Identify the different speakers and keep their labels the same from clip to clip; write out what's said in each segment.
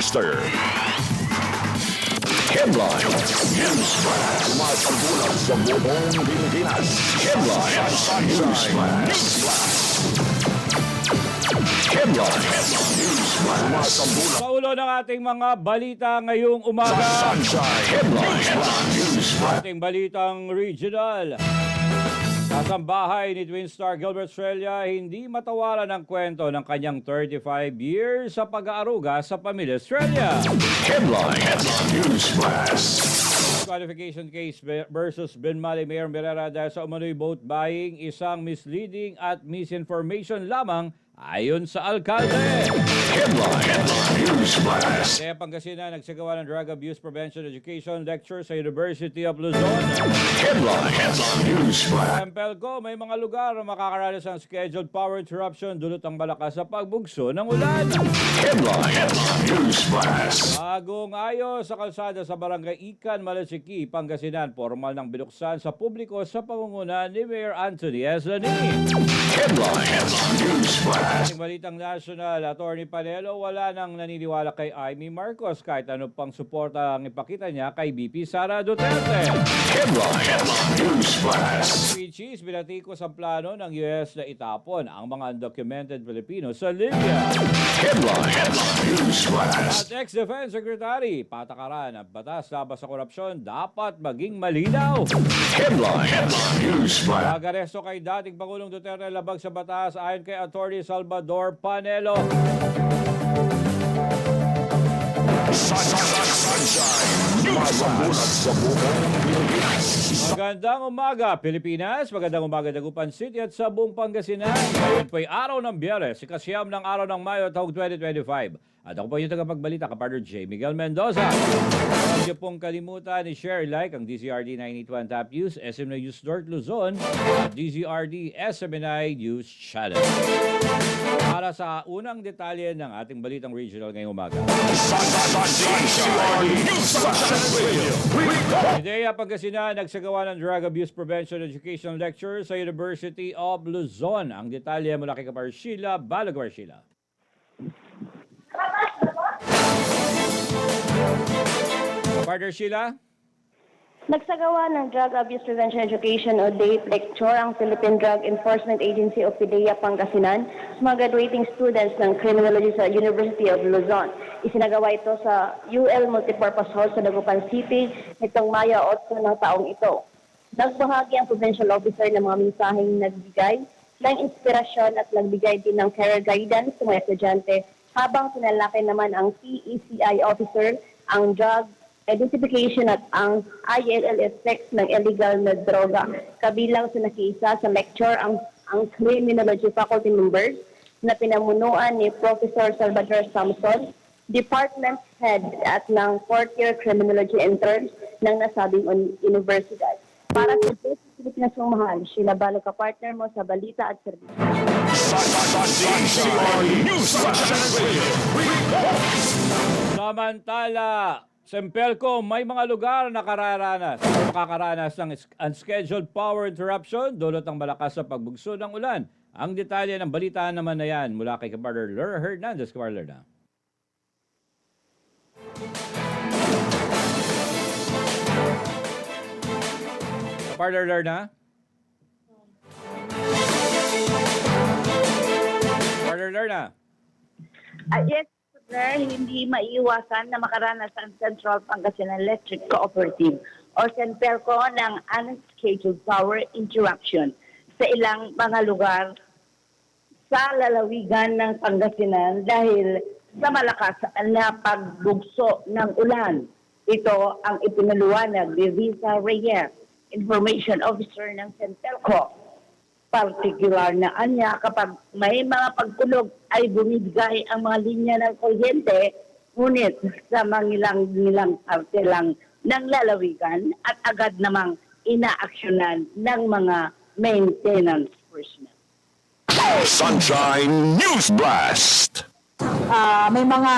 Speaker 1: Master. Headline News Flash. Sumasambulan sa buong Pilipinas. Headline News Flash. Headline News Flash. Sumasambulan
Speaker 2: Sa ulo ng ating mga balita ngayong umaga,
Speaker 1: Sunshine. Headline News Flash.
Speaker 2: ating balitang regional. Kasambahay ni Twin Star Gilbert Estrella hindi matawaran ang kwento ng kanyang 35 years sa pag-aaruga sa pamilya Estrella.
Speaker 1: Headline News Flash.
Speaker 2: Qualification case versus Binmali Mayor Mirera dahil sa umano'y vote buying, isang misleading at misinformation lamang ayon sa alkalde.
Speaker 1: Headline News Flash.
Speaker 2: Kaya Pangasinan nagsagawa ng Drug Abuse Prevention Education Lecture sa University of Luzon.
Speaker 1: Headline News Flash.
Speaker 2: Tempelco, may mga lugar na makakaranas ng scheduled power interruption dulot ang malakas sa pagbugso ng ulan.
Speaker 1: Headline News Flash.
Speaker 2: Bagong ayos sa kalsada sa Barangay Ikan, Malasiki, Pangasinan, formal ng binuksan sa publiko sa pangunguna ni Mayor Anthony Eslani.
Speaker 1: Headline News Flash.
Speaker 2: Ating balitang national, Attorney Panelo, wala nang naniniwala kay Amy Marcos kahit ano pang suporta ang ipakita niya kay BP Sara Duterte.
Speaker 1: Headline News Flash.
Speaker 2: Speeches, binatikos ang plano ng US na itapon ang mga undocumented Pilipino sa Libya.
Speaker 1: Headline News Flash.
Speaker 2: At ex-Defense Secretary, patakaran at batas laban sa korupsyon dapat maging malinaw.
Speaker 1: Headline News Flash.
Speaker 2: Pag-aresto kay dating Pangulong Duterte labag sa batas ayon kay Attorney Salvador Panelo.
Speaker 1: Sunshine. Sumasambulan sa buong Pilipinas.
Speaker 2: Magandang umaga, Pilipinas. Magandang umaga, Dagupan City at sa buong Pangasinan. Ngayon po'y araw ng Biyernes, ikasyam ng araw ng Mayo, taong 2025. At ako po yung tagapagbalita, kapartner J. Miguel Mendoza. Huwag niyo pong kalimutan i-share, like ang DZRD 981 Top News, SM News North Luzon, at DZRD SMNI News Channel. Para sa unang detalye ng ating balitang regional ngayong umaga. Idea Pangasinan nagsagawa ng Drug Abuse Prevention Education Lecture sa University of Luzon. Ang detalye mula kay Kapar Sheila Balagwar Sheila. Partner Sheila?
Speaker 3: Nagsagawa ng Drug Abuse Prevention Education o DAPE lecture ang Philippine Drug Enforcement Agency o PDEA Pangasinan sa mga graduating students ng Criminology sa University of Luzon. Isinagawa ito sa UL Multipurpose Hall sa Dagupan City nitong Mayo 8 ng taong ito. Nagbahagi ang Provincial Officer ng mga mensaheng nagbigay ng inspirasyon at nagbigay din ng career guidance sa mga estudyante habang sinalaki naman ang PECI Officer ang drug identification at ang ILL effects ng illegal na droga. Kabilang sa nakiisa sa lecture ang Criminology Faculty members na pinamunuan ni Professor Salvador Samson, Department Head at ng 4th Year Criminology interns ng nasabing universidad. Para sa Pilipinas mong mahal, Sheila Balo ka partner mo sa balita at serbisyo.
Speaker 2: Samantala, Sempelco, may mga lugar na makakaranas ng unscheduled power interruption dulot ng malakas sa pagbugso ng ulan. Ang detalye ng balita naman na yan mula kay Kapartner Ler Hernandez. Kapartner na. Kapartner Ler na? Kapartner Ler na?
Speaker 4: Yes, sir, hindi maiiwasan na makaranas ang Central Pangasinan Electric Cooperative o Senpelco ng unscheduled power interruption sa ilang mga lugar sa lalawigan ng Pangasinan dahil sa malakas na pagbugso ng ulan. Ito ang ipinaluwanag ni Risa Reyes, Information Officer ng Senpelco. Particular na anya kapag may mga pagkulog ay bumibigay ang mga linya ng kuryente, ngunit sa mangilang-ngilang parte lang ng lalawigan at agad namang inaaksyonan ng mga maintenance personnel.
Speaker 1: Sunshine News Blast.
Speaker 5: May mga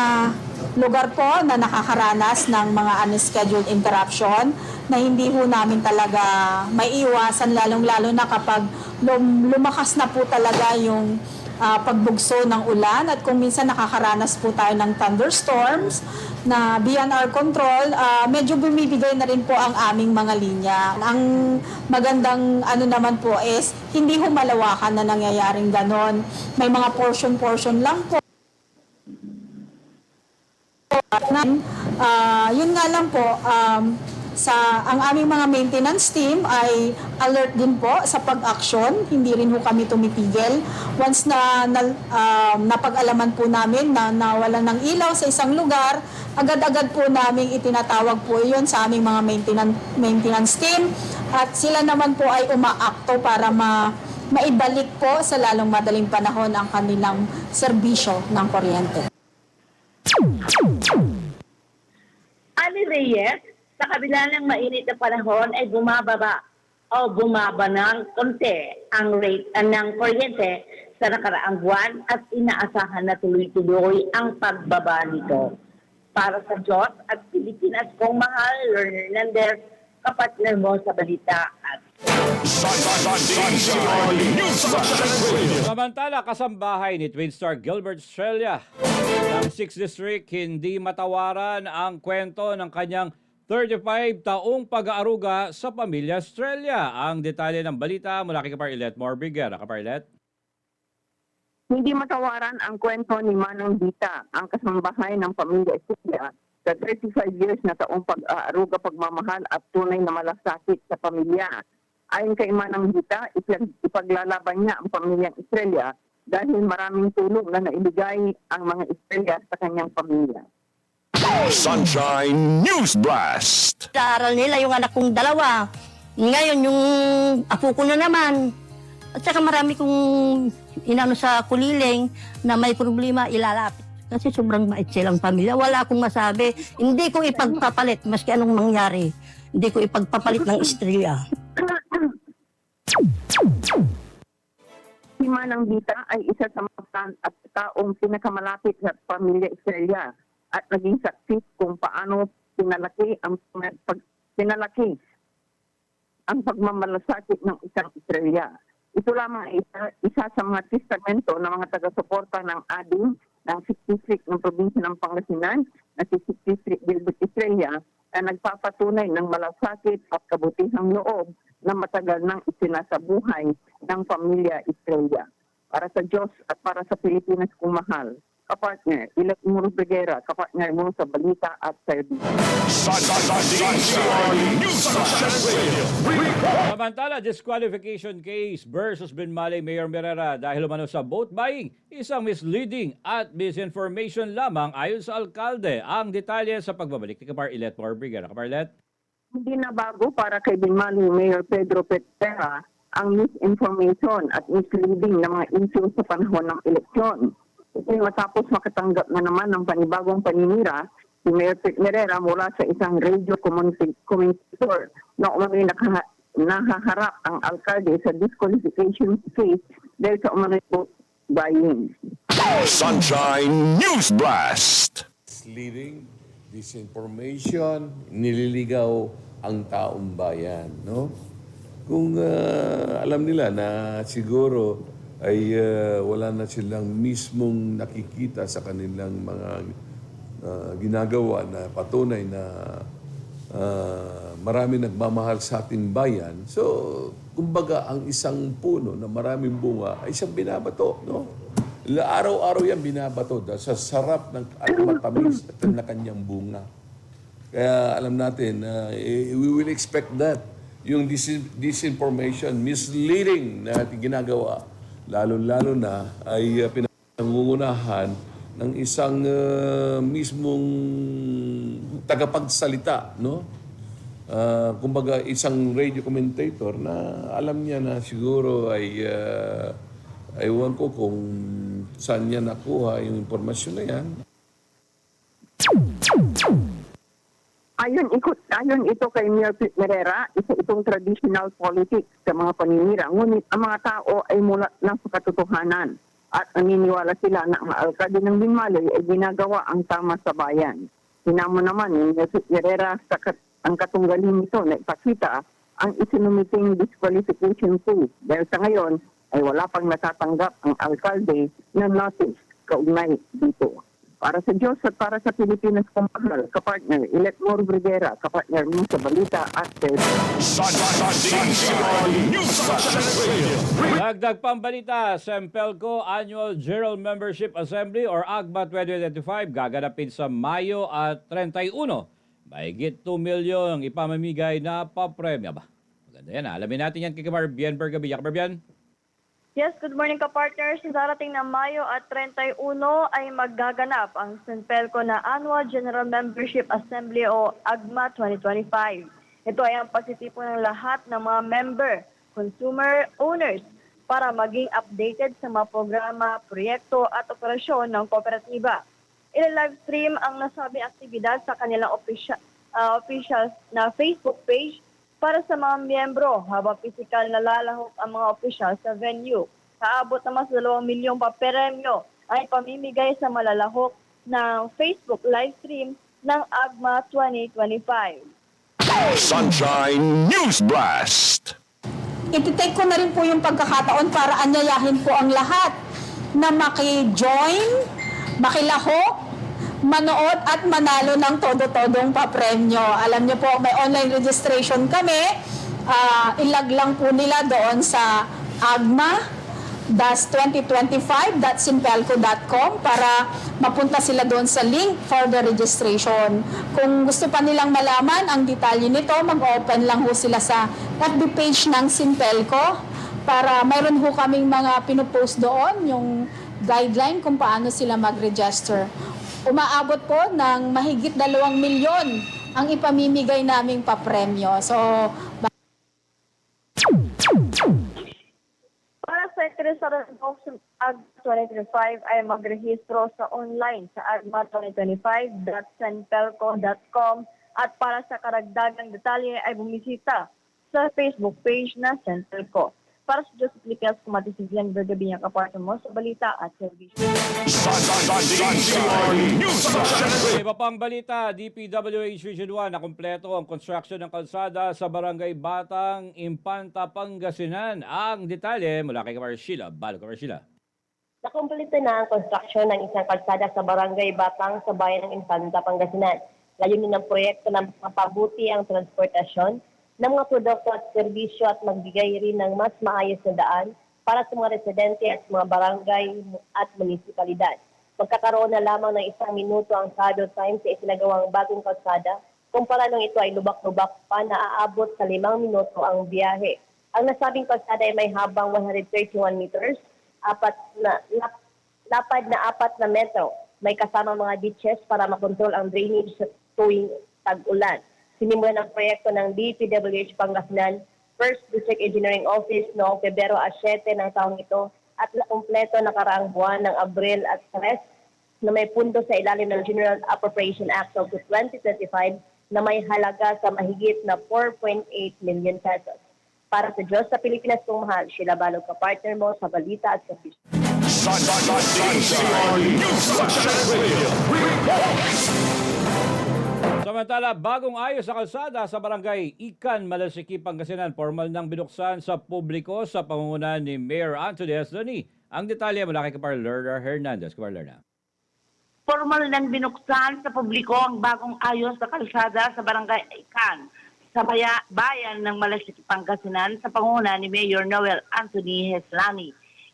Speaker 5: lugar po na nakakaranas ng mga unscheduled interruption na hindi ho namin talaga may iwasan, lalong-lalo na kapag lumakas na po talaga yung pagbugso ng ulan at kung minsan nakakaranas po tayo ng thunderstorms na beyond our control, medyo bumibigay na rin po ang aming mga linya. Ang magandang ano naman po is hindi humalawakan na nangyayaring ganon. May mga portion-portion lang po. Yun nga lang po, ang aming mga maintenance team ay alert din po sa pag-action. Hindi rin po kami tumitigil. Once na napag-alaman po namin na nawalan ng ilaw sa isang lugar, agad-agad po namin itinatawag po yun sa aming mga maintenance team. At sila naman po ay umaakto para maibalik po sa lalong madaling panahon ang kanilang serbisyo ng kuryente.
Speaker 4: Ali Reyes, sa kabila ng mainit na panahon ay bumaba ng konti ang rate ng kuryente sa nakaraang buwan at inaasahan na tuloy-tuloy ang pagbaba nito. Para sa Diyos at Pilipinas kong mahal, Learner Hernandez, kapatner mo sa balita at
Speaker 2: Samantala, kasambahay ni Twin Star Gilbert Estrella ng 6th District hindi matawaran ang kwento ng kanyang 35 taong pag-aaruga sa pamilya Estrella. Ang detalye ng balita mula kay Kaparlet Morbigera. Kaparlet?
Speaker 6: Hindi matawaran ang kwento ni Manong Dita, ang kasambahay ng pamilya Estrella sa 35 years na taong pag-aaruga, pagmamahal at tunay na malasakit sa pamilya. Ayon kay Manang Dita, ipaglalaban niya ang pamilyang Estrella dahil maraming tulong na naibigay ang mga Estrella sa kanyang pamilya.
Speaker 1: Sunshine News Blast.
Speaker 7: Sa-aral nila yung anak kong dalawa. Ngayon yung apo ko na naman. At saka marami kong inano sa kuliling na may problema ilalapit. Kasi sobrang mait silang pamilya. Wala akong masabi. Hindi ko ipagpapalit maski anong mangyari. Hindi ko ipagpapalit ng Estrella.
Speaker 6: Si Manang Dita ay isa sa mga at taong pinakamalapit sa pamilya Estrella at naging saksi kung paano pinalaki ang pagmamalasakit ng isang Estrella. Ito lamang ay isa sa mga testamento ng mga taga-suporta ng ading ng 6th District ng probinsya ng Pangasinan na si 6th District Gilbert Estrella na nagpapatunay ng malasakit at kabutihang loob na matagal nang isinasabuhay ng pamilya Estrella. Para sa Diyos at para sa Pilipinas kong mahal, kapartner, Ilet Morbigera, kapartner mo sa balita at service.
Speaker 1: Sunshine News Blast.
Speaker 2: Samantala, disqualification case versus Binmalay Mayor Mirera dahil umano sa vote buying, isang misleading at misinformation lamang ayon sa alkalde. Ang detalye sa pagbabalik ni Kaparlet Morbigera. Kaparlet?
Speaker 6: Hindi na bago para kay Binmalay Mayor Pedro Petera ang misinformation at misleading na mga issue sa panahon ng eleksyon. Ito matapos makatanggap na naman ng panibagong paninira si Mayor Petera mula sa isang radio commentator na umano'y nahaharap ang alkalde sa disqualification case dahil sa umano'y vote buying.
Speaker 1: Sunshine News Blast.
Speaker 8: Misleading, disinformation, nililigaw ang taong bayan, no? Kung alam nila na siguro ay wala na silang mismong nakikita sa kanilang mga ginagawa na patunay na marami nagmamahal sa ating bayan. So, kumbaga, ang isang puno na maraming bunga ay isang binabato, no? Araw-araw yan binabato dahil sa sarap ng at matamis na kanyang bunga. Kaya alam natin, we will expect that. Yung disinformation, misleading na ginagawa, lalo-lalo na ay pinangungunahan ng isang mismong tagapagsalita, no? Kumbaga, isang radio commentator na alam niya na siguro ay ewan ko kung saan niya nakuha yung impormasyon na yan.
Speaker 6: Ayon ito kay Mayor Petera, isa itong traditional politics sa mga paninira. Ngunit ang mga tao ay mula lang sa katotohanan at naniniwala sila na ang alkalde ng Binmalay ay ginagawa ang tama sa bayan. Sinamo naman ni Mayor Petera ang katunggalin nito na ipakita ang isinumiting disqualification case. Dahil sa ngayon, ay wala pang natatanggap ang alkalde na notice kaugnay dito. Para sa Diyos at para sa Pilipinas kong mahal, kapartner, Iletmore Brigera, kapartner mo sa Balita Access.
Speaker 1: Sunshine News Flash.
Speaker 2: Dagdag pambalita, Sempelco Annual General Membership Assembly or AGMA 2025 gaganapin sa Mayo at 31. Mahigit 2 milyon ang ipamamigay na papremya ba? Maganda yan. Alamin natin yan kay Kamar Bienberg Gabiya. Kamar Bien?
Speaker 9: Yes, good morning ka-partners. Sa darating na Mayo at 31 ay maggaganap ang Senpelco na Annual General Membership Assembly o AGMA 2025. Ito ay ang pagsitipon ng lahat ng mga member, consumer owners para maging updated sa mga programa, proyekto at operasyon ng kooperatiba. I-livestream ang nasabing aktibidad sa kanilang official na Facebook page para sa mga miyembro habang pisikal na lalahok ang mga opisyal sa venue. Kaabot naman sa 2 milyong papremyo ay pamimigay sa malalahok ng Facebook live stream ng AGMA 2025.
Speaker 1: Sunshine News Blast.
Speaker 5: Ititake ko na rin po yung pagkakataon para anyayahin po ang lahat na maki-join, makilahok, manood at manalo ng todo-todong papremyo. Alam niyo po, may online registration kami. Ilag lang po nila doon sa agma-2025.simpelco.com para mapunta sila doon sa link for the registration. Kung gusto pa nilang malaman ang detalye nito, mag-open lang ho sila sa FB page ng Simpelco para mayroon ho kaming mga pinupost doon, yung guideline kung paano sila mag-register. Umaabot po ng mahigit 2 milyon ang ipamimigay naming papremyo. So,
Speaker 9: Para sa interesado ng AGMA 2025 ay magrehistro sa online sa agma2025.senpelco.com at para sa karagdagang detalye ay bumisita sa Facebook page na Senpelco. Para sa Diyos Pilipinas, kumatisibyan bergabi niyang kapartner mo sa balita at servisyo.
Speaker 1: Sunshine News Flash.
Speaker 2: Iba pang balita, DPWH Region 1 na kumpleto ang construction ng kalsada sa Barangay Batang, Impanta, Pangasinan. Ang detalye mula kay Kamar Sheila. Balo, Kamar Sheila.
Speaker 3: Nakumpleto na ang konstruksyon ng isang kalsada sa Barangay Batang sa bayan ng Infanta, Pangasinan. Layunin ng proyekto na mapabuti ang transportasyon ng mga produkto at serbisyo at magbigay rin ng mas maayos na daan para sa mga residente at mga barangay at munisipalidad. Magkakaroon na lamang ng 1 minuto ang shadow time sa isinagawang bagong kalsada kumpara nung ito ay lubak-lubak pa na aabot sa 5 minuto ang biyahe. Ang nasabing kalsada ay may habang 131 meters, lapad na 4 na metro. May kasamang mga ditches para makontrol ang drainage sa tuwing tag-ulan. Sinimulan ang proyekto ng DPWH Pangasinan First District Engineering Office noong Pebrero 7 ng taong ito at nakumpleto nakaraang buwan ng Abril at 3 na may pundo sa ilalim ng General Appropriation Act of 2025 na may halaga sa mahigit na 4.8 million pesos. Para sa Diyos sa Pilipinas kong mahal, Sheila Balog ka partner mo sa balita at sa fish.
Speaker 1: Sunshine News Flash.
Speaker 2: Samantala, bagong ayos sa kalsada sa barangay Ikan, Malasiki, Pangasinan. Formal nang binuksan sa publiko sa pangunguna ni Mayor Anthony Esdoni. Ang detalye mula kay Kapar Lerna Hernandez. Kapar Lerna.
Speaker 4: Formal nang binuksan sa publiko ang bagong ayos sa kalsada sa barangay Ikan sa bayan ng Malasiki, Pangasinan sa pangunguna ni Mayor Noel Anthony Heslani.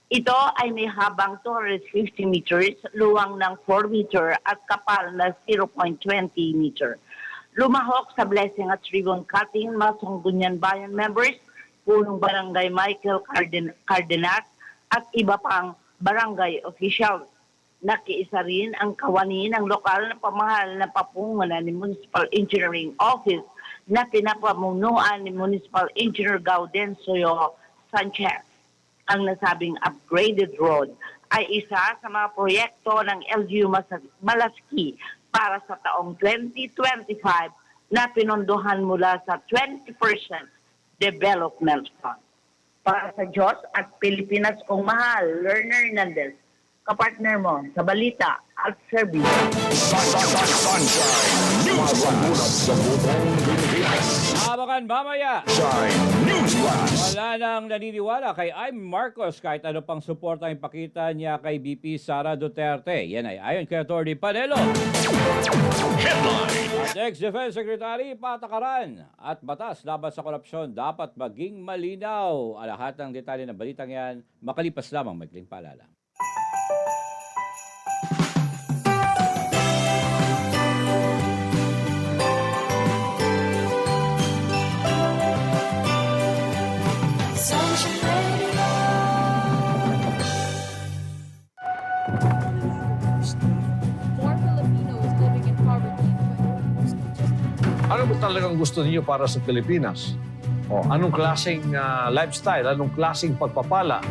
Speaker 4: Ito ay may habang 250 meters, luwang ng 4 meter at kapal na 0.20 meter. Lumahok sa blessing at ribbon cutting mga Sanggunyan Bayan members, punong barangay Michael Cardenas at iba pang barangay officials. Nakiisa rin ang kawani ng lokal na pamahal na papunguna ni Municipal Engineering Office na pinapamunuan ni Municipal Engineer Gaudencio Sanchez. Ang nasabing upgraded road ay isa sa mga proyekto ng LGU Malasiki para sa taong 2025 na pinondohan mula sa 20% Development Fund. Para sa Diyos at Pilipinas kong mahal, Lerner Hernandez, kapartner mo sa balita at service.
Speaker 1: Sunshine News Sa buong Pilipinas.
Speaker 2: Abangan mamaya.
Speaker 1: Sunshine News Blast.
Speaker 2: Wala nang naniniwala kay Amy Marcos kahit ano pang suporta ang ipakita niya kay VP Sara Duterte. Yan ay ayon kay Atty. Panelo.
Speaker 1: Headline.
Speaker 2: Ex-Defense Secretary, patakaran at batas laban sa korupsyon dapat maging malinaw. Lahat ng detalye ng balitang yan, makalipas lamang magling paalala.
Speaker 10: More Filipinos living in poverty.
Speaker 11: Ano ba talagang gusto niyo para sa Pilipinas? O, anong klaseng lifestyle? Anong klaseng pagpapala?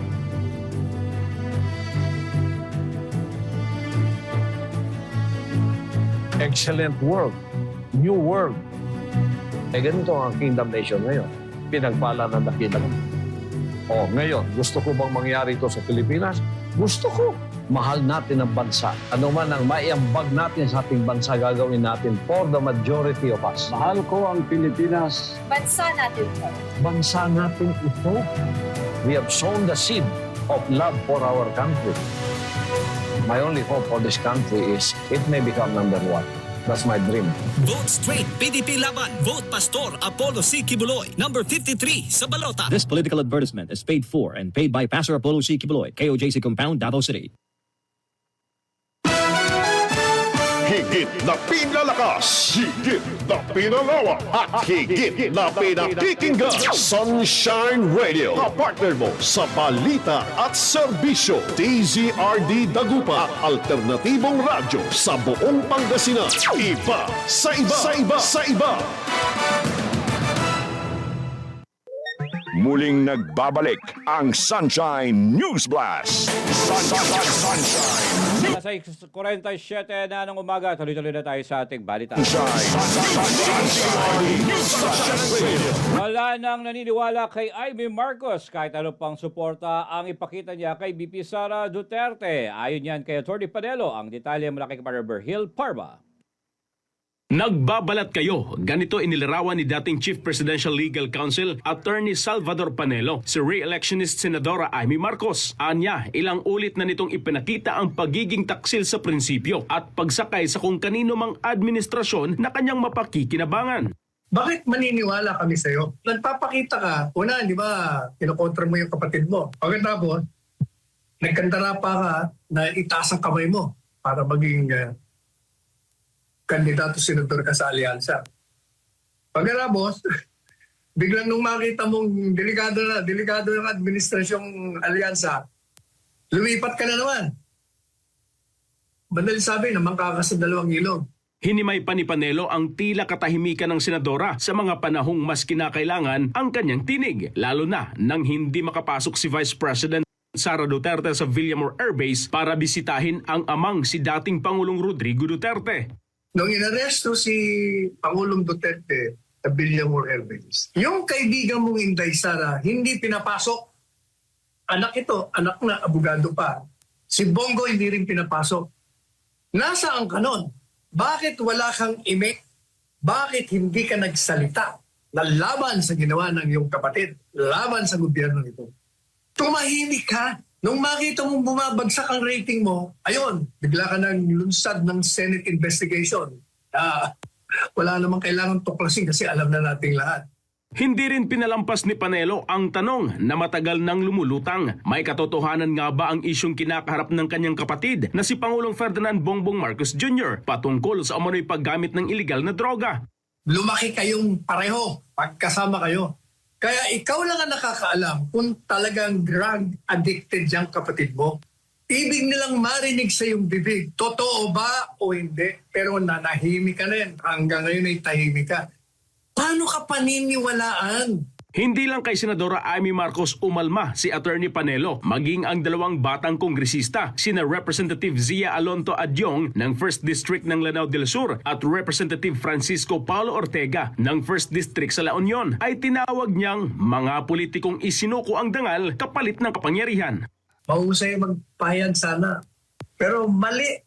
Speaker 11: Excellent world. New world. Ganito ang Kingdom Nation ngayon. Pinagpala ng dakilang. O, ngayon, gusto ko bang mangyari ito sa Pilipinas? Gusto ko. Mahal natin ang bansa. Ano man ang maiambag natin sa ating bansa, gagawin natin for the majority of us. Mahal ko ang Pilipinas.
Speaker 10: Bansa natin po.
Speaker 11: Bansa natin ito. We have sown the seed of love for our country. My only hope for this country is it may become number one. That's my dream.
Speaker 12: Vote straight, PDP Laban. Vote Pastor Apollo C. Kibuloy, number 53 sa balota.
Speaker 13: This political advertisement is paid for and paid by Pastor Apollo C. Kibuloy, KOJC Compound, Davao City.
Speaker 1: Higit na pinalakas, higit na pinalawak, at higit na pinakikinggan. Sunshine Radio, kapartner mo sa balita at serbisyo. DZRD Dagupan, alternatibong radyo sa buong Pangasinan. Iba sa iba, sa iba, sa iba. Muling nagbabalik ang Sunshine News Blast. Sunshine News.
Speaker 2: Nasa 47 na ng umaga, tuloy-tuloy na tayo sa ating balita. Wala nang naniniwala kay Amy Marcos kahit ano pang suporta ang ipakita niya kay VP Sara Duterte. Ayon yan kay Atty. Panelo, ang detalye mula kay Kapatid Berhil Parma.
Speaker 14: Nagbabalat kayo. Ganito inilarawan ni dating Chief Presidential Legal Counsel Attorney Salvador Panelo si re-electionist Senadora Amy Marcos. Anya, ilang ulit na nitong ipinakita ang pagiging taksil sa prinsipyo at pagsakay sa kung kanino mang administrasyon na kanyang mapakikinabangan.
Speaker 15: Bakit maniniwala kami sa'yo? Nagpapakita ka, una, di ba, kinokontra mo yung kapatid mo. Pagkatapos, nagkantara pa ka na itaas ang kamay mo para maging kandidato senador ka sa alyansa. Pagkatapos, biglang nung makita mong delikado ng administrasyong alyansa, lumipat ka na naman. Bandali sabi, namangka ka sa dalawang ilog.
Speaker 14: Hinimay pa ni Panelo ang tila katahimikan ng senadora sa mga panahong mas kinakailangan ang kanyang tinig, lalo na nang hindi makapasok si Vice President Sara Duterte sa Villamor Air Base para bisitahin ang amang si dating Pangulong Rodrigo Duterte.
Speaker 15: Nung inaresto si Pangulong Duterte sa Villamor Air Base, yung kaibigan mong Inday Sara, hindi pinapasok. Anak ito, anak na, abogado pa. Si Bongo hindi rin pinapasok. Nasaan ka nun? Bakit wala kang ime? Bakit hindi ka nagsalita na laban sa ginawa ng iyong kapatid, laban sa gobyerno nito? Tumahimik ka. Nung makita mong bumabagsak ang rating mo, ayun, bigla ka nang lunsad ng Senate investigation. Wala namang kailangan tuklasin kasi alam na nating lahat.
Speaker 14: Hindi rin pinalampas ni Panelo ang tanong na matagal nang lumulutang. May katotohanan nga ba ang isyong kinakaharap ng kanyang kapatid na si Pangulong Ferdinand Bongbong Marcos Jr. patungkol sa umano'y paggamit ng iligal na droga?
Speaker 15: Lumaki kayong pareho, pagkasama kayo. Kaya ikaw lang ang nakakaalam kung talagang drug addicted yung kapatid mo. Ibig nilang marinig sa iyong bibig, totoo ba o hindi? Pero nanahimik ka na yan. Hanggang ngayon ay tahimik ka. Paano ka paniniwalaan?
Speaker 14: Hindi lang kay Senadora Amy Marcos umalma si Attorney Panelo, maging ang dalawang batang kongresista, sina Representative Zia Alonto Adyong ng 1st District ng Lanao del Sur at Representative Francisco Paulo Ortega ng 1st District sa La Union, ay tinawag niyang mga politikong isinuko ang dangal kapalit ng kapangyarihan.
Speaker 15: Mahusay magpahayag sana. Pero mali.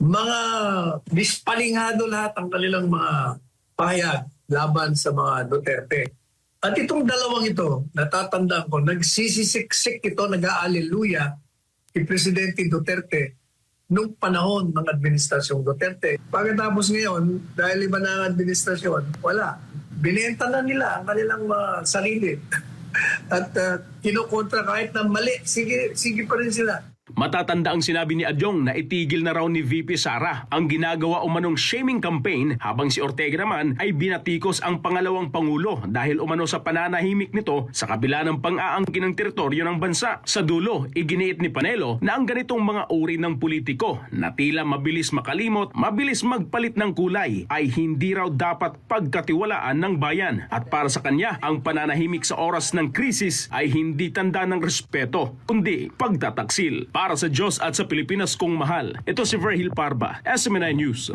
Speaker 15: mga dispalingado lahat ang kanilang mga pahayag laban sa mga Duterte. At itong dalawang ito, natatandaan ko, nagsisisiksik ito, nag-aaleluya kay Presidente Duterte nung panahon ng administrasyong Duterte. Pagkatapos ngayon, dahil iba na ang administrasyon, wala. Binenta na nila ang kanilang sarili. At kinukontra kahit na mali, sige pa rin sila.
Speaker 14: Matatanda ang sinabi ni Adyong na itigil na raw ni VP Sara ang ginagawa umanong shaming campaign habang si Ortega naman ay binatikos ang pangalawang pangulo dahil umano sa pananahimik nito sa kabila ng pang-aangkin ng teritoryo ng bansa. Sa dulo, iginiit ni Panelo na ang ganitong mga uri ng politiko na tila mabilis makalimot, mabilis magpalit ng kulay ay hindi raw dapat pagkatiwalaan ng bayan. At para sa kanya, ang pananahimik sa oras ng krisis ay hindi tanda ng respeto, kundi pagtataksil. Para sa Diyos at sa Pilipinas kong mahal, ito si Verhil Parba, SMNI News.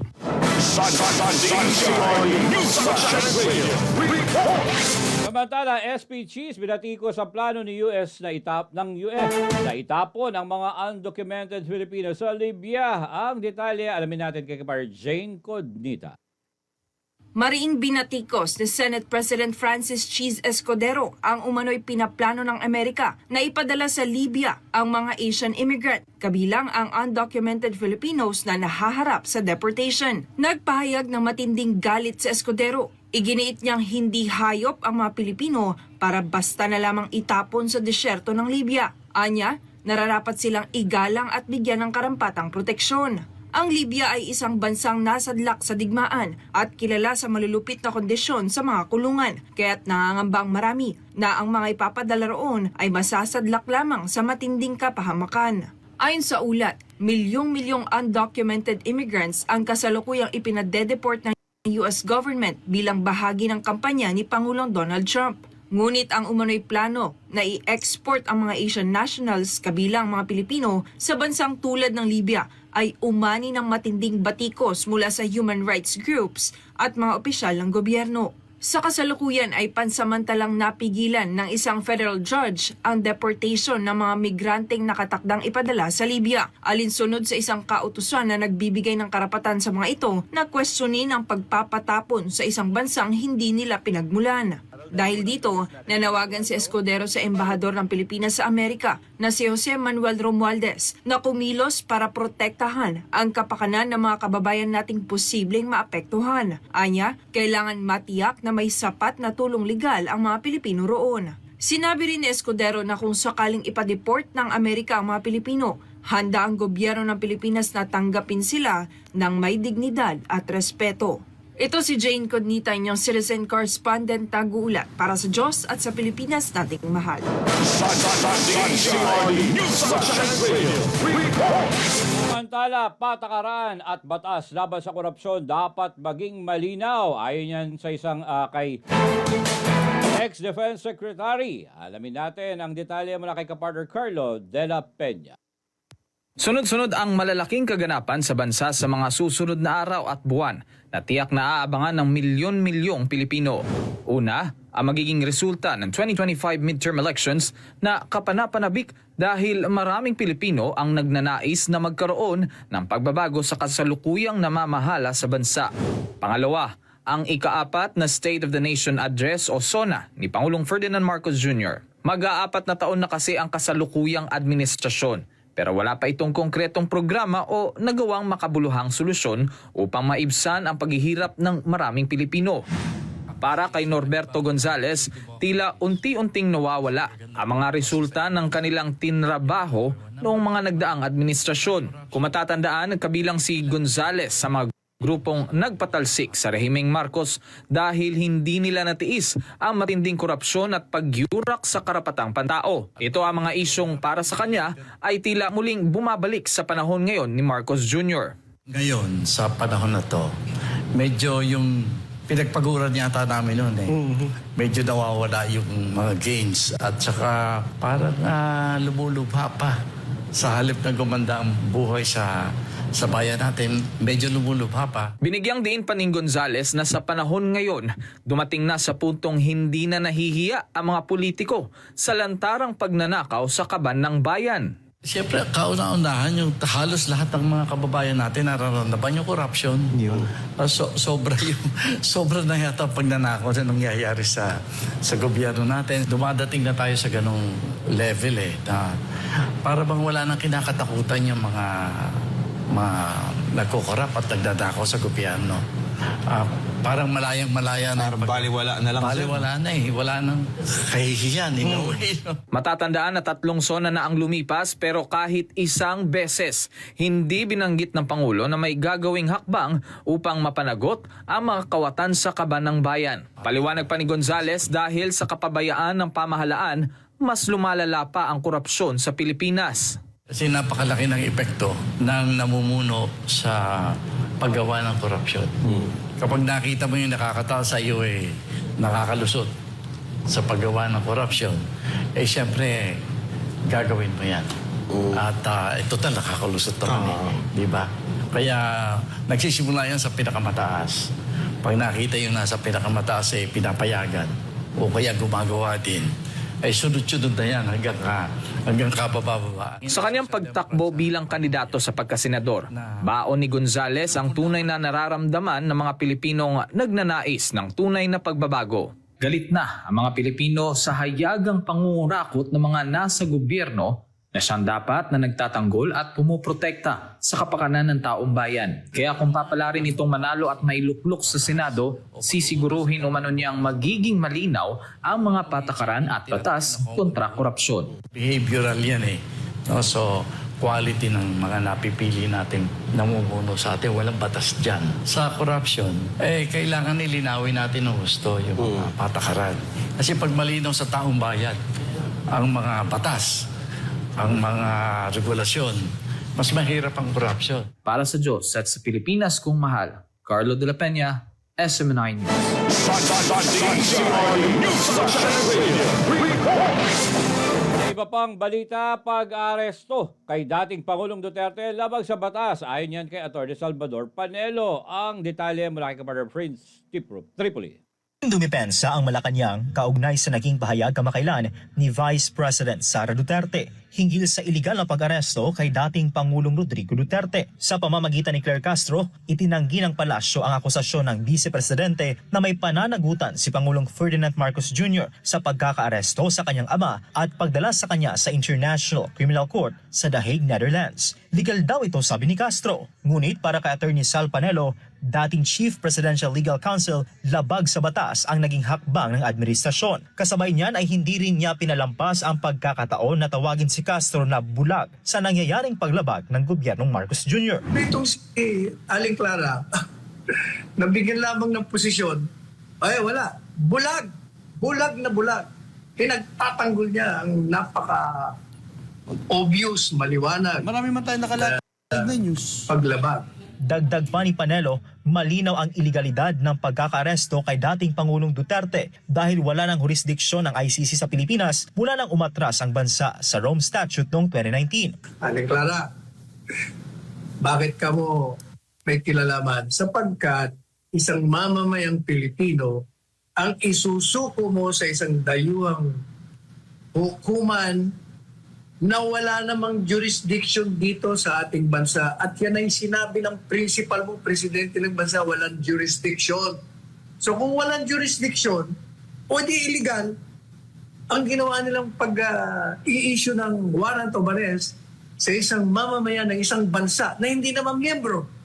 Speaker 2: Samantala, SP Cheese binatiko sa plano ni US na itapon ang mga undocumented Filipino sa Libya. Ang detalye, alamin natin kay Kapar Jane Codnita.
Speaker 16: Mariing binatikos ni Senate President Francis Cheese Escudero ang umano'y pinaplano ng Amerika na ipadala sa Libya ang mga Asian immigrant, kabilang ang undocumented Filipinos na nahaharap sa deportation. Nagpahayag ng matinding galit si Escudero. Iginiit niyang hindi hayop ang mga Pilipino para basta na lamang itapon sa disyerto ng Libya. Anya, nararapat silang igalang at bigyan ng karampatang proteksyon. Ang Libya ay isang bansang nasadlak sa digmaan at kilala sa malulupit na kondisyon sa mga kulungan, kaya't nangangambang marami na ang mga ipapadala roon ay masasadlak lamang sa matinding kapahamakan. Ayon sa ulat, milyong-milyong undocumented immigrants ang kasalukuyang ipinadedeport ng US government bilang bahagi ng kampanya ni Pangulong Donald Trump. Ngunit ang umano'y plano na i-export ang mga Asian nationals kabilang mga Pilipino sa bansang tulad ng Libya ay umani ng matinding batikos mula sa human rights groups at mga opisyal ng gobyerno. Sa kasalukuyan ay pansamantalang napigilan ng isang federal judge ang deportation ng mga migranteng nakatakdang ipadala sa Libya, alinsunod sa isang kautusan na nagbibigay ng karapatan sa mga ito na kwestiyonin ang pagpapatapon sa isang bansang hindi nila pinagmulan. Dahil dito, nanawagan si Escudero sa embahador ng Pilipinas sa Amerika na si Jose Manuel Romualdez na kumilos para protektahan ang kapakanan ng mga kababayan nating posibleng maapektuhan. Anya, kailangan matiyak na may sapat na tulong legal ang mga Pilipino roon. Sinabi rin ni Escudero na kung sakaling ipadeport ng Amerika ang mga Pilipino, handa ang gobyerno ng Pilipinas na tanggapin sila ng may dignidad at respeto. Ito si Jane Codnita, inyong citizen correspondent taguulat para sa Diyos at sa Pilipinas nating mahal.
Speaker 2: Samantala, patakaran at batas laban sa korupsyon dapat maging malinaw. Ayon yan sa isang kay ex-Defense Secretary. Alamin natin ang detalye mula kay kapartner Carlo de la Peña.
Speaker 17: Sunod-sunod ang malalaking kaganapan sa bansa sa mga susunod na araw at buwan na tiyak na aabangan ng milyon-milyong Pilipino. Una, ang magiging resulta ng 2025 midterm elections na kapanapanabik dahil maraming Pilipino ang nagnanais na magkaroon ng pagbabago sa kasalukuyang namamahala sa bansa. Pangalawa, ang ika-4 na State of the Nation Address o SONA ni Pangulong Ferdinand Marcos Jr. Mag-4 na taon na kasi ang kasalukuyang administrasyon. Pero wala pa itong konkretong programa o nagawang makabuluhang solusyon upang maibsan ang paghihirap ng maraming Pilipino. Para kay Norberto Gonzales, tila unti-unting nawawala ang mga resulta ng kanilang tinrabaho noong mga nagdaang administrasyon. Kung matatandaan, kabilang si Gonzales sa mga grupong nagpatalsik sa rehimeng Marcos dahil hindi nila natiis ang matinding korupsyon at pagyurak sa karapatang pantao. Ito ang mga isyong para sa kanya ay tila muling bumabalik sa panahon ngayon ni Marcos Jr.
Speaker 18: Ngayon, sa panahon na to, medyo yung pinagpaguran yata namin noon medyo nawawala yung mga gains at saka parang lumulubha pa sa halip na gumanda ang buhay sa bayan natin, medyo lumulubha pa.
Speaker 17: Binigyang diin pa ni Gonzales na sa panahon ngayon, dumating na sa puntong hindi na nahihiya ang mga politiko sa lantarang pagnanakaw sa kaban ng bayan.
Speaker 18: Siyempre, kauna-unahan yung halos lahat ng mga kababayan natin nararamdaman yung corruption. Yun. Sobra na yata ang pagnanakaw na nangyayari sa gobyerno natin. Dumadating na tayo sa ganong level na para bang wala nang kinakatakutan yung mga nagkukorap at nagdadakaw sa gobyerno. Parang malayang-malaya na.
Speaker 19: Baliwala na lang.
Speaker 18: Baliwala na eh. Wala nang kahihiyan in a way.
Speaker 17: Matatandaan na 3 sona na ang lumipas pero kahit isang beses hindi binanggit ng Pangulo na may gagawing hakbang upang mapanagot ang mga kawatan sa kaban ng bayan. Paliwanag pa ni Gonzales dahil sa kapabayaan ng pamahalaan, mas lumalala pa ang korupsyon sa Pilipinas.
Speaker 18: Kasi napakalaki ng epekto ng namumuno sa paggawa ng korupsyon. Kapag nakita mo yung nakakataas sa iyo nakakalusot sa paggawa ng korupsyon, siyempre gagawin mo yan. At total nakakalusot naman di ba? Kaya nagsisimula yan sa pinakamataas. Pag nakita yung nasa pinakamataas pinapayagan o kaya gumagawa din, sunod-sunod na yan hanggang kabababa.
Speaker 17: Sa kanyang pagtakbo bilang kandidato sa pagkasenador, baon ni Gonzales ang tunay na nararamdaman ng mga Pilipinong nagnanais ng tunay na pagbabago. Galit na ang mga Pilipino sa hayagang pangungurakot ng mga nasa gobyerno na siyang dapat na nagtatanggol at pumuprotekta sa kapakanan ng taong bayan. Kaya kung papalarin itong manalo at mailuklok sa Senado, sisiguruhin umano niyang magiging malinaw ang mga patakaran at batas kontra korupsyon.
Speaker 18: Behavioral yan So, quality ng mga napipili natin namumuno sa atin, walang batas dyan. Sa corruption, kailangan ilinawin natin ng gusto yung mga patakaran. Kasi pag malinaw sa taong bayan, ang mga batas, ang mga regulasyon, mas mahirap ang korupsyon.
Speaker 17: Para sa Diyos at sa Pilipinas kung mahal, Carlo de la Peña, SM9 News.
Speaker 2: Iba pang balita, pag-aresto kay dating Pangulong Duterte labag sa batas. Ayon yan kay Atty. Salvador Panelo. Ang detalye mula kay Kaparder Prince Tripoli.
Speaker 20: Dumipensa ang Malacanang kaugnay sa naging pahayag kamakailan ni Vice President Sara Duterte hinggil sa iligal na pag-aresto kay dating Pangulong Rodrigo Duterte. Sa pamamagitan ni Claire Castro, itinanggi ng palasyo ang akusasyon ng Vice Presidente na may pananagutan si Pangulong Ferdinand Marcos Jr. sa pagkakaaresto sa kanyang ama at pagdala sa kanya sa International Criminal Court sa The Hague, Netherlands. Legal daw ito, sabi ni Castro. Ngunit para kay Atty. Sal Panelo, dating Chief Presidential Legal Counsel, labag sa batas ang naging hakbang ng administrasyon. Kasabay niyan ay hindi rin niya pinalampas ang pagkakataon na tawagin si Castro na bulag sa nangyayaring paglabag ng gobyernong Marcos Jr.
Speaker 15: Itong si Aling Clara, nabigyan lamang ng posisyon, wala. Bulag. Bulag na bulag. Pinagtatanggol niya ang napaka-obvious, maliwanag.
Speaker 18: Marami man tayo nakalatag na news.
Speaker 15: Paglabag.
Speaker 20: Dagdag pa ni Panelo, malinaw ang ilegalidad ng pagkakaaresto kay dating Pangulong Duterte dahil wala ng jurisdiksyon ng ICC sa Pilipinas mula nang umatras ang bansa sa Rome Statute noong 2019.
Speaker 15: Aling Clara, bakit ka mo may kilalaman? Sapagkat isang mamamayang Pilipino ang isusuko mo sa isang dayuhang hukuman na wala namang jurisdiction dito sa ating bansa. At yan ay sinabi ng principal mo, presidente ng bansa, walang jurisdiction. So kung walang jurisdiction, o di illegal, ang ginawa nilang pag-i-issue ng warrant of arrest sa isang mamamayan ng isang bansa na hindi naman miyembro.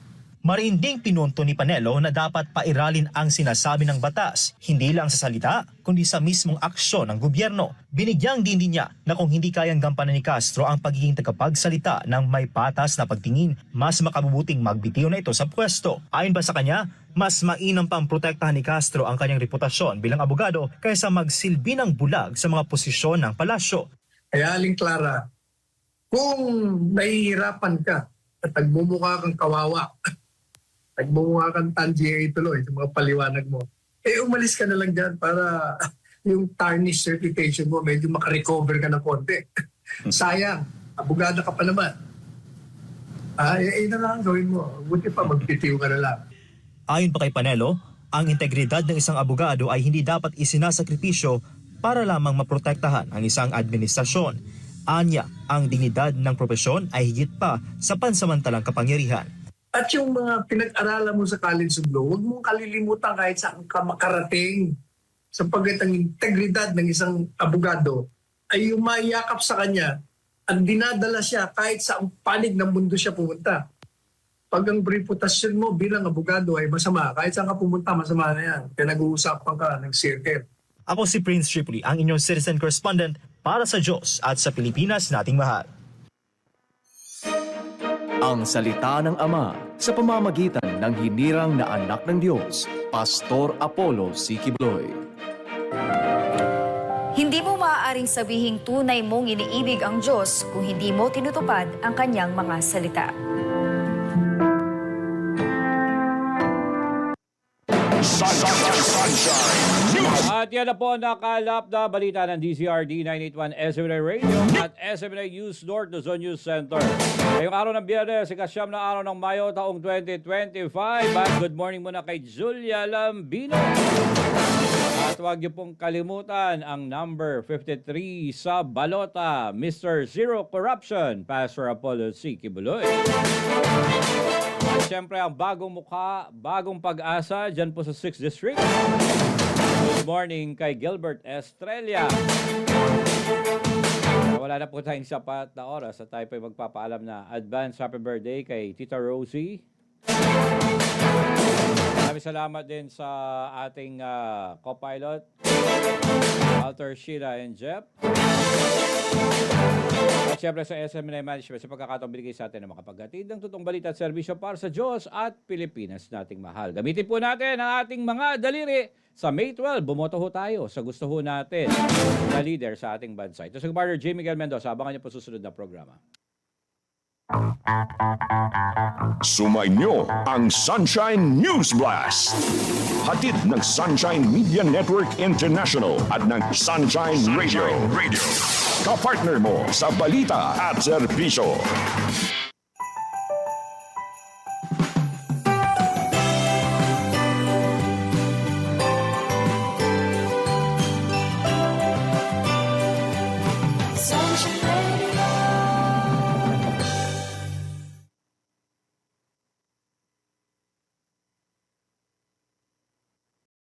Speaker 20: Marinding pinunto ni Panelo na dapat pairalin ang sinasabi ng batas, hindi lang sa salita, kundi sa mismong aksyon ng gobyerno. Binigyang din niya na kung hindi kayang gampanan ni Castro ang pagiging tagapagsalita ng may patas na pagtingin, mas makabubuting magbitiw na ito sa pwesto. Ayon ba sa kanya, mas mainam pang protektahan ni Castro ang kanyang reputasyon bilang abogado kaysa magsilbi ng bulag sa mga posisyon ng palasyo.
Speaker 15: Kaya Aling Clara, kung nahihirapan ka at nagmumukha kang kawawa, nagmumukha kang tangier tuloy sa mga paliwanag mo, umalis ka na lang dyan para yung tarnished reputation mo, medyo makarecover ka ng konti. Sayang, abogado ka pa naman. Na lang gawin mo. Buti pa, magbitiw ka na lang.
Speaker 20: Ayon pa kay Panelo, ang integridad ng isang abogado ay hindi dapat isinasakripisyo para lamang maprotektahan ang isang administrasyon. Anya, ang dignidad ng propesyon ay higit pa sa pansamantalang kapangyarihan.
Speaker 15: At yung mga pinag-aralan mo sa College of Law, huwag mong kalilimutan kahit saan ka makarating, sapagkat ang integridad ng isang abogado ay umayakap sa kanya at dinadala siya kahit sa panig ng mundo siya pumunta. Pag ang reputasyon mo bilang abogado ay masama, kahit saan ka pumunta, masama na yan. Kaya nag-uusapan ka ng circle.
Speaker 20: Ako si Prince Tripoli, ang inyong citizen correspondent para sa Diyos at sa Pilipinas nating mahal.
Speaker 19: Ang salita ng Ama sa pamamagitan ng hinirang na anak ng Diyos, Pastor Apollo C. Quiboloy.
Speaker 21: Hindi mo maaaring sabihing tunay mong iniibig ang Diyos kung hindi mo tinutupad ang kanyang mga salita.
Speaker 2: At yan na po ang nakalap na balita ng DZRD 981 SMNA Radio at SMNA News North Luzon News Center. Ngayong araw ng Biyernes, ikasyam na araw ng Mayo taong 2025. At good morning muna kay Julia Lambino. At huwag niyo pong kalimutan ang number 53 sa balota, Mr. Zero Corruption, Pastor Apollo C. Quiboloy. At syempre ang bagong mukha, bagong pag-asa dyan po sa 6th District. Good morning kay Gilbert Estrella. Wala na po tayong sapat na oras at tayo po magpapaalam na advance happy birthday kay Tita Rosie. Maraming salamat din sa ating co-pilot, Walter, Sheila, and Jeff. At syempre sa SMNA Management sa pagkakataong binigay sa atin na makapaghatid ng totoong balita at serbisyo para sa Diyos at Pilipinas nating mahal. Gamitin po natin ang ating mga daliri. Sa May 12, bumoto ho tayo sa gusto ho natin na leader sa ating bansa. Ito si Commander J. Miguel Mendoza. Abangan niyo po susunod na programa.
Speaker 1: Sumainyo ang Sunshine News Blast. Hatid ng Sunshine Media Network International at ng Sunshine Radio. Kapartner mo sa balita at serbisyo.